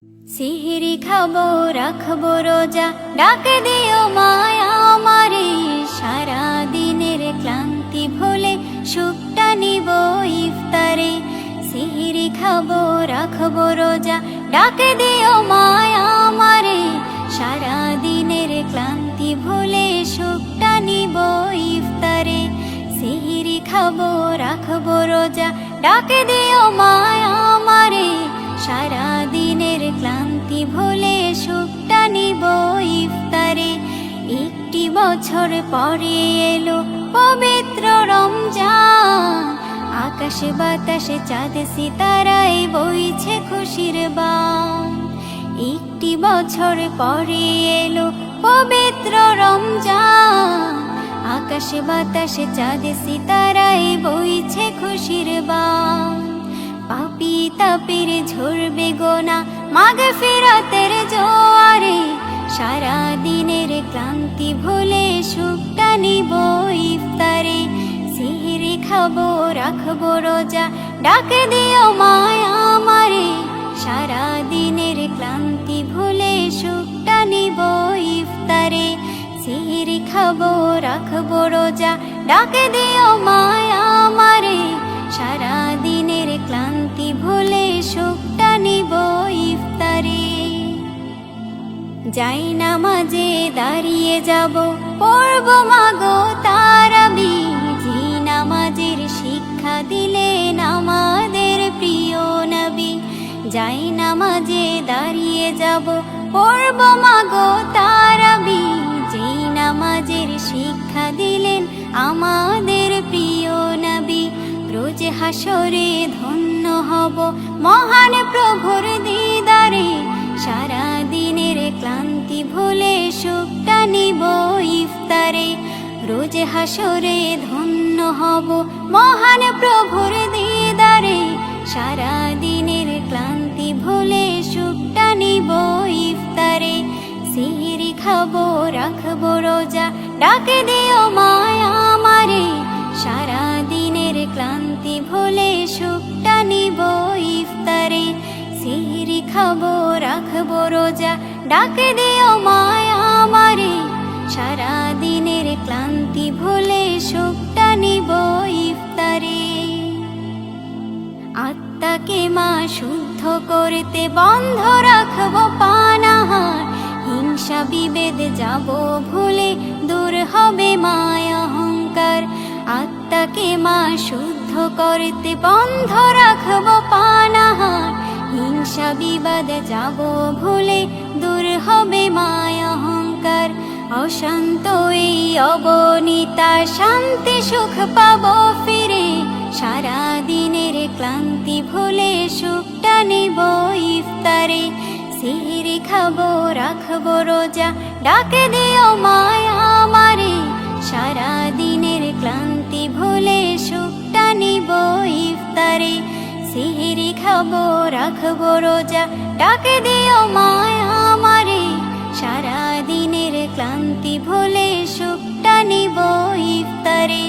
সিহিরি খাবো রাখবো রোজা, ডাকে দিও মায়া আমারে। সারা দিনের ক্লান্তি ভুলে সুখটা নিব ইফতারে। সিহিরি খাবো রাখবো রোজা, ডাকে দিও মায়া আমারে। সারা দিনের ক্লান্তি ভুলে সুখটা নিব ইফতারে। সিহিরি খাবো রাখবো রোজা, ডাকে দিও মায়া আমারে। সারা দিনের ক্লান্তি ভুলে সুখটা নিব ইফতারে। একটি বছর পরে এলো পবিত্র রমজান, আকাশে বাতাসে চাঁদ সিতারায় বইছে খুশির বান। একটি বছর পরে এলো পবিত্র রমজান, আকাশে বাতাসে চাঁদ সিতারায় বইছে খুশির বান। পাপী তাপের ঝরবে গোনা মাগফিরাতের জোয়ারে। সারা দিনের ক্লান্তি ভুলে সুখটা নিব ইফতারে। সিহিরি খাবো রাখবো রোজা, ডাকে দিও মায়া আমারে। সারা দিনের ক্লান্তি ভুলে সুখটা নিব ইফতারে। সিহিরি খাবো রাখবো রোজা, ডাকে দিও মায়া আমারে। সারা দিনের ক্লান্তি ভুলে সুখটা নিব ইফতারে। যাই নামাজে দাঁড়িয়ে যাব, পড়ব মাগো তারাবি। যে নামাজের শিক্ষা দিলেন আমাদের প্রিয় নবী। যাই নামাজে দাঁড়িয়ে যাব, পড়ব মাগো তারাবি। যে নামাজের শিক্ষা দিলেন আমাদের প্রিয় নবী। রোজ হাসরে ধন্য হব মহান প্রভুর দিদারে। সারা দিনের ক্লান্তি ভুলে সুখটা নিব ইফতারে। রোজ হাসরে ধন্য হব মহান প্রভুর দিদারে। সারা দিনের ক্লান্তি ভুলে সুখটা নিব ইফতারে। সিহিরি খাবো রাখবো রোজা, ডাকে দিও মায়া আমারে। সারা দিনের ক্লান্তি ভুলে সুখটা নিব ইফতারে। সিহিরি খাবো রাখবো রোজা, ডাকে দিও মায়া আমারে। সারা দিনের ক্লান্তি ভুলে সুখটা নিব ইফতারে। আত্মাকে মা শুদ্ধ করতে বন্ধ রাখবো পানাহার। হিংসা বিভেদ যাব ভুলে দূর হবে মায়া অহংকার। আত্মাকে মা শুদ্ধ করতে বন্ধ রাখবো পানাহার। হিংসা বিবাদ যাব ভুলে দূর হবে মায়া অহংকার। অশান্ত এই অবনীতা শান্তি সুখ পাবো ফিরে। সারা দিনের ক্লান্তি ভুলে সুখটা নিব ইফতারে। সিহিরি খাবো রাখবো রোজা, ডাকে দিও মায়া আমারে। সারা দিনের ক্লান্তি ভুলে সুখটা নিব ইফতারে। সিহিরি খাবো রাখবো রোজা, ডাকে দিও মায়া আমারে। সারা দিনের ক্লান্তি ভুলে সুখটা নিব ইফতারে।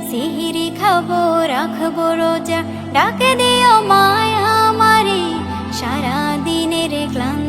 সিহিরি খাবো রাখবো রোজা, ডাকে দিও মায়া আমারে। সারা দিনের ক্লান্তি